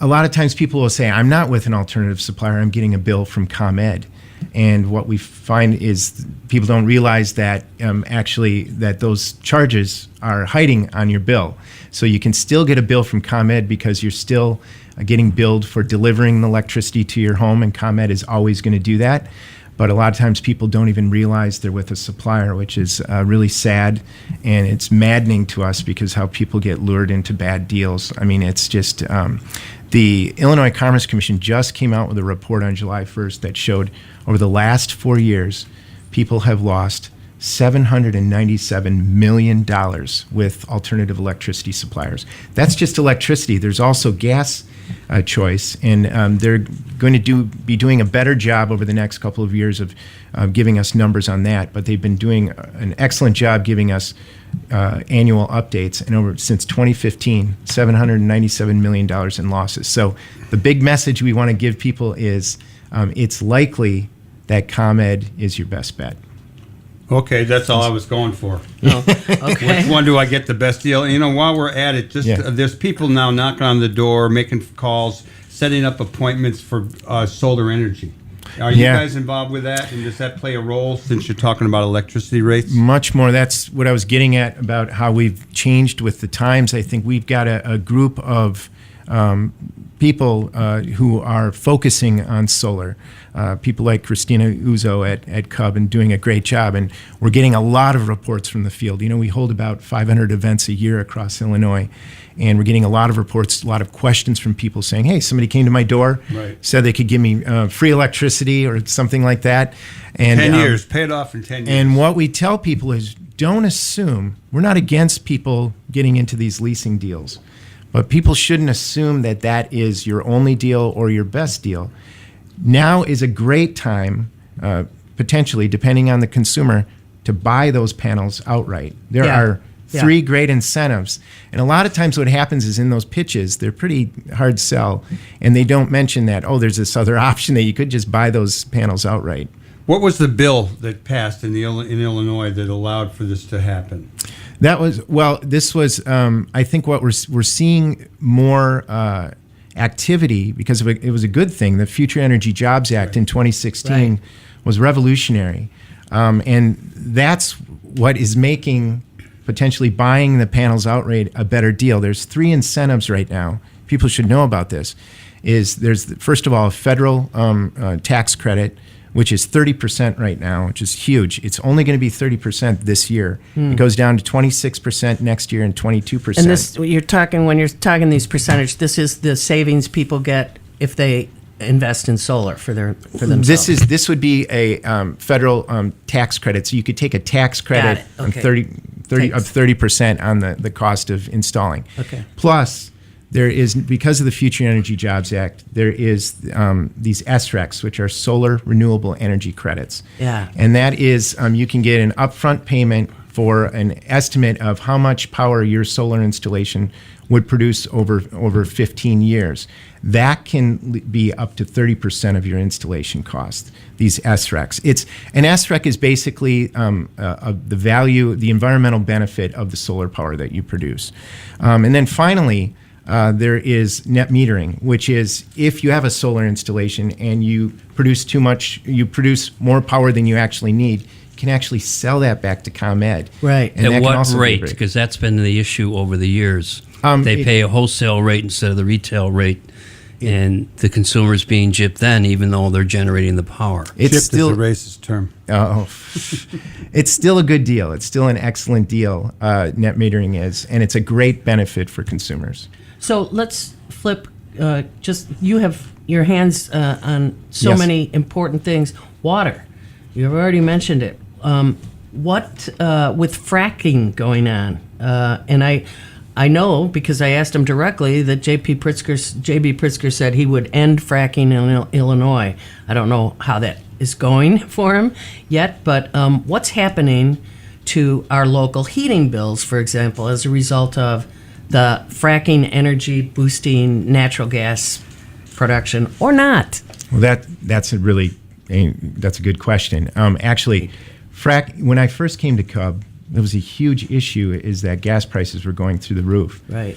a lot of times people will say, I'm not with an alternative supplier, I'm getting a bill from ComEd. And what we find is people don't realize that actually that those charges are hiding on your bill. So you can still get a bill from ComEd because you're still getting billed for delivering the electricity to your home, and ComEd is always going to do that. But a lot of times people don't even realize they're with a supplier, which is really sad, and it's maddening to us because how people get lured into bad deals. I mean, it's just the Illinois Commerce Commission just came out with a report on July 1st that showed over the last 4 years, people have lost $797 million with alternative electricity suppliers. That's just electricity. There's also gas choice, and they're going to be doing a better job over the next couple of years of giving us numbers on that. But they've been doing an excellent job giving us annual updates. And since 2015, $797 million in losses. So the big message we want to give people is it's likely that ComEd is your best bet. Okay, that's all I was going for. Okay. Which one do I get the best deal? You know, while we're at it, there's people now knocking on the door, making calls, setting up appointments for solar energy. Are you Yeah. guys involved with that? And does that play a role since you're talking about electricity rates? Much more. That's what I was getting at about how we've changed with the times. I think we've got a group of people who are focusing on solar. People like Christina Uzo at Cub and doing a great job. And we're getting a lot of reports from the field. You know, we hold about 500 events a year across Illinois. And we're getting a lot of reports, a lot of questions from people saying, hey, somebody came to my door, said they could give me free electricity or something like that. And 10 years, pay it off in 10 years. And what we tell people is don't assume, we're not against people getting into these leasing deals, but people shouldn't assume that that is your only deal or your best deal. Now is a great time, potentially, depending on the consumer, to buy those panels outright. There are three great incentives. And a lot of times what happens is in those pitches, they're pretty hard sell, and they don't mention that, oh, there's this other option that you could just buy those panels outright. What was the bill that passed in Illinois that allowed for this to happen? That was, well, this was, I think what we're seeing more activity because of it was a good thing. The Future Energy Jobs Act in 2016 was revolutionary. And that's what is making potentially buying the panels outright a better deal. There's three incentives right now. People should know about this. There's, first of all, a federal tax credit, which is 30% right now, which is huge. It's only going to be 30% this year. It goes down to 26% next year and 22%. And this, when you're talking these percentage, this is the savings people get if they invest in solar for themselves. This would be a federal tax credit. So you could take a tax credit on 30% on the cost of installing. Okay. Plus, there is, because of the Future Energy Jobs Act, there is these SRECs, which are solar renewable energy credits. Yeah. And that is, you can get an upfront payment for an estimate of how much power your solar installation would produce over 15 years. That can be up to 30% of your installation cost, these SRECs. An SREC is basically the value, the environmental benefit of the solar power that you produce. And then finally, there is net metering, which is if you have a solar installation and you produce more power than you actually need, you can actually sell that back to ComEd. Right. And at what rate? Because that's been the issue over the years. They pay a wholesale rate instead of the retail rate, and the consumer's being gypped then, even though they're generating the power. Gypped is a racist term. Oh, it's still a good deal. It's still an excellent deal, net metering is, and it's a great benefit for consumers. So let's flip. You have your hands on so Yes. many important things. Water, you've already mentioned it. What with fracking going on? And I know because I asked him directly that J.B. Pritzker said he would end fracking in Illinois. I don't know how that is going for him yet, but what's happening to our local heating bills, for example, as a result of the fracking energy boosting natural gas production or not? Well, that's a good question. Actually, when I first came to Cub, there was a huge issue is that gas prices were going through the roof. Right.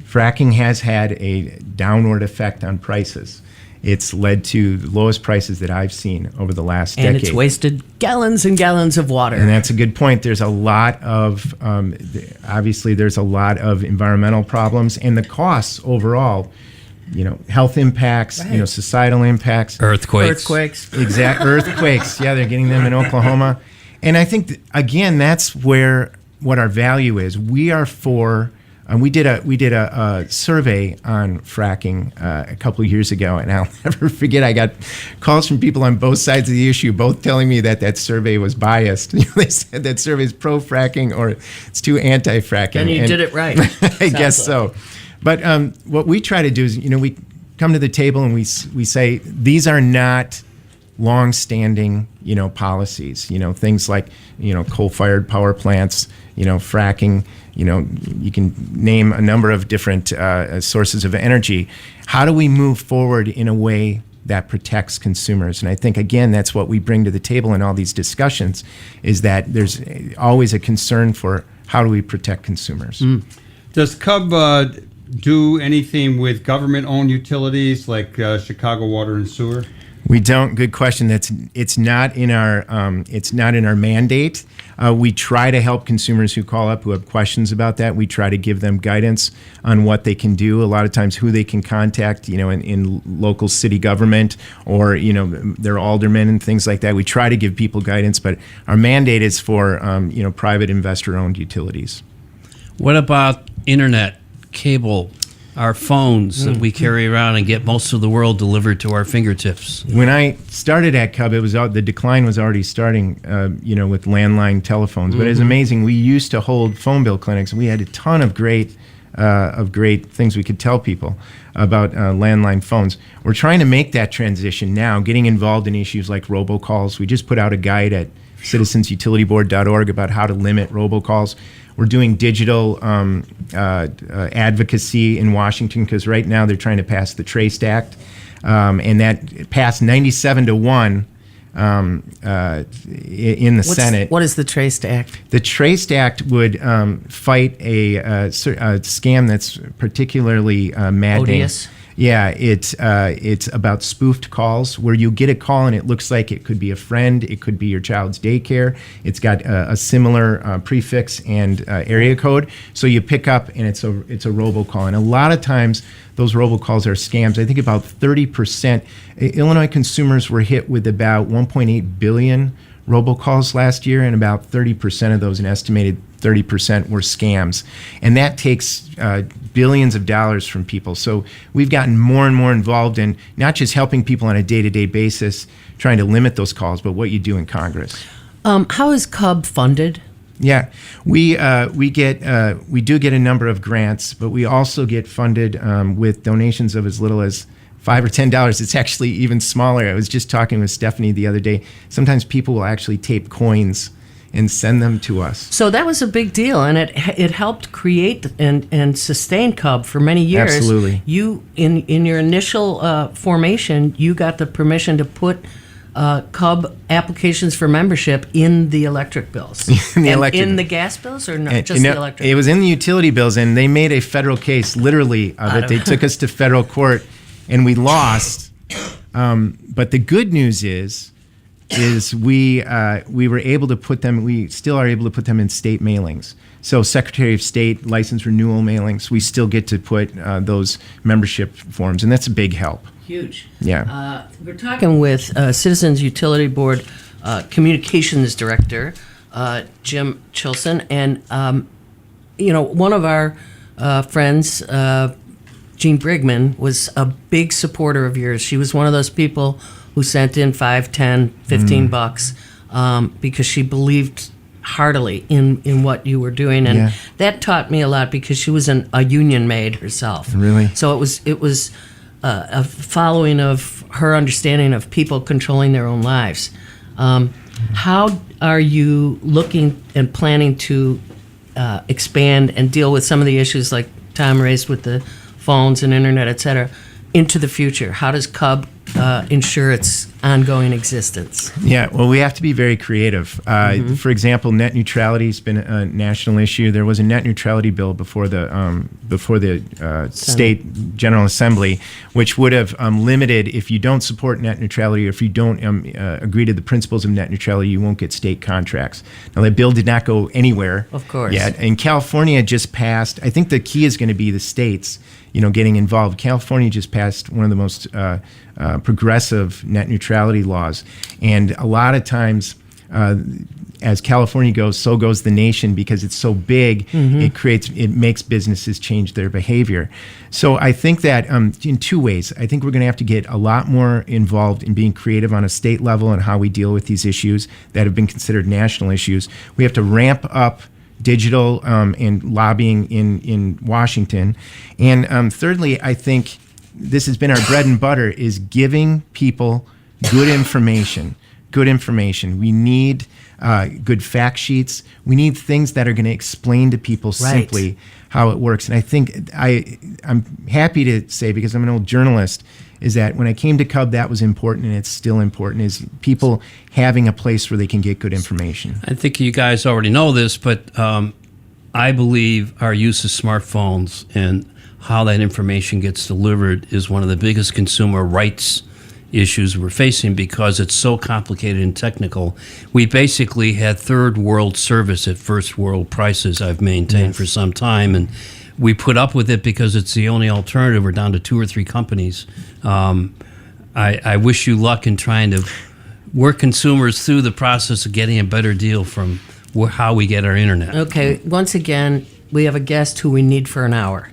Fracking has had a downward effect on prices. It's led to the lowest prices that I've seen over the last decade. And it's wasted gallons and gallons of water. And that's a good point. There's a lot of, obviously there's a lot of environmental problems and the costs overall, health impacts, societal impacts. Earthquakes. Earthquakes. Yeah, they're getting them in Oklahoma. And I think, again, that's what our value is. We are for, we did a survey on fracking a couple of years ago, and I'll never forget, I got calls from people on both sides of the issue, both telling me that survey was biased. They said that survey is pro-fracking or it's too anti-fracking. And you did it right. I guess so. But what we try to do is, we come to the table and we say, these are not long-standing, policies, things like, coal-fired power plants, fracking, you can name a number of different sources of energy. How do we move forward in a way that protects consumers? And I think, again, that's what we bring to the table in all these discussions, is that there's always a concern for how do we protect consumers. Does Cub do anything with government-owned utilities like Chicago Water and Sewer? We don't. Good question. It's not in our mandate. We try to help consumers who call up who have questions about that. We try to give them guidance on what they can do. A lot of times, who they can contact, in local city government or their aldermen and things like that. We try to give people guidance, but our mandate is for private investor-owned utilities. What about internet, cable? Our phones that we carry around and get most of the world delivered to our fingertips. When I started at Cub, the decline was already starting, with landline telephones. But it's amazing. We used to hold phone bill clinics, and we had a ton of great things we could tell people about landline phones. We're trying to make that transition now, getting involved in issues like robocalls. We just put out a guide at citizensutilityboard.org about how to limit robocalls. We're doing digital advocacy in Washington because right now they're trying to pass the Traced Act, and that passed 97-1 in the Senate. What is the Traced Act? The Traced Act would fight a scam that's particularly maddening. Odious. Yeah, it's about spoofed calls where you get a call and it looks like it could be a friend, it could be your child's daycare. It's got a similar prefix and area code, so you pick up and it's a robocall. And a lot of times those robocalls are scams. I think about 30%. Illinois consumers were hit with about 1.8 billion robocalls last year, and about 30% of those, an estimated 30%, were scams. And that takes billions of dollars from people. So we've gotten more and more involved in not just helping people on a day-to-day basis, trying to limit those calls, but what you do in Congress. How is Cub funded? Yeah, we do get a number of grants, but we also get funded with donations of as little as $5 or $10. It's actually even smaller. I was just talking with Stephanie the other day. Sometimes people will actually tape coins and send them to us. So that was a big deal, and it helped create and sustain Cub for many years. Absolutely. You in your initial formation, you got the permission to put Cub applications for membership in the electric bills. In the gas bills, or not, just the electric? It was in the utility bills, and they made a federal case, literally, of it. They took us to federal court, and we lost. But the good news is we were able to put them. We still are able to put them in state mailings. So Secretary of State license renewal mailings. We still get to put those membership forms, and that's a big help. Huge. Yeah. We're talking with Citizens Utility Board Communications Director Jim Chilsen, and one of our friends, Jean Brigman, was a big supporter of yours. She was one of those people who sent in $5, $10, $15 because she believed heartily in what you were doing, and that taught me a lot because she was a union maid herself. Really? So it was a following of her understanding of people controlling their own lives. How are you looking and planning to expand and deal with some of the issues like Thom raised with the phones and internet, et cetera, into the future? How does Cub ensure its ongoing existence? Yeah, well, we have to be very creative. For example, net neutrality has been a national issue. There was a net neutrality bill before the state General Assembly, which would have limited, if you don't support net neutrality or if you don't agree to the principles of net neutrality, you won't get state contracts. Now, that bill did not go anywhere. Of course. Yet, and California just passed. I think the key is going to be the states, getting involved. California just passed one of the most progressive net neutrality laws, and a lot of times, as California goes, so goes the nation because it's so big. It makes businesses change their behavior. So I think that in two ways, I think we're going to have to get a lot more involved in being creative on a state level and how we deal with these issues that have been considered national issues. We have to ramp up digital and lobbying in Washington. And thirdly, I think this has been our bread and butter, is giving people good information. We need good fact sheets. We need things that are going to explain to people simply how it works. And I think I'm happy to say, because I'm an old journalist, is that when I came to Cub, that was important, and it's still important, is people having a place where they can get good information. I think you guys already know this, but I believe our use of smartphones and how that information gets delivered is one of the biggest consumer rights issues we're facing because it's so complicated and technical. We basically had third world service at first world prices I've maintained for some time, and we put up with it because it's the only alternative. We're down to 2 or 3 companies. I wish you luck in trying to work consumers through the process of getting a better deal from how we get our internet. Okay, once again, we have a guest who we need for an hour.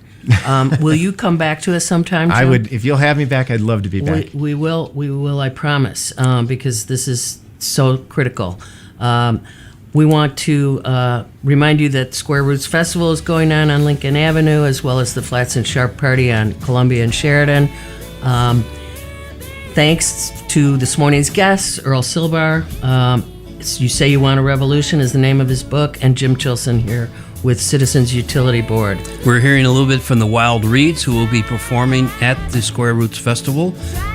Will you come back to us sometime, Jim? I would, if you'll have me back, I'd love to be back. We will, I promise, because this is so critical. We want to remind you that Square Roots Festival is going on Lincoln Avenue, as well as the Flats and Sharp Party on Columbia and Sheridan. Thanks to this morning's guests, Earl Silber. You Say You Want a Revolution is the name of his book, and Jim Chilsen here with Citizens Utility Board. We're hearing a little bit from the Wild Reeds, who will be performing at the Square Roots Festival.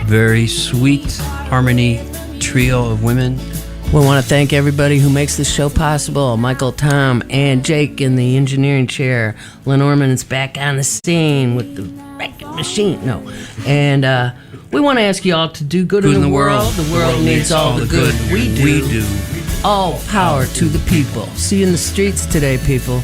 Very sweet harmony trio of women. We want to thank everybody who makes this show possible. Michael, Thom, and Jake in the engineering chair. Lenormand is back on the scene with the record machine. And we want to ask you all to do good in the world. The world needs all the good we do. All power to the people. See you in the streets today, people.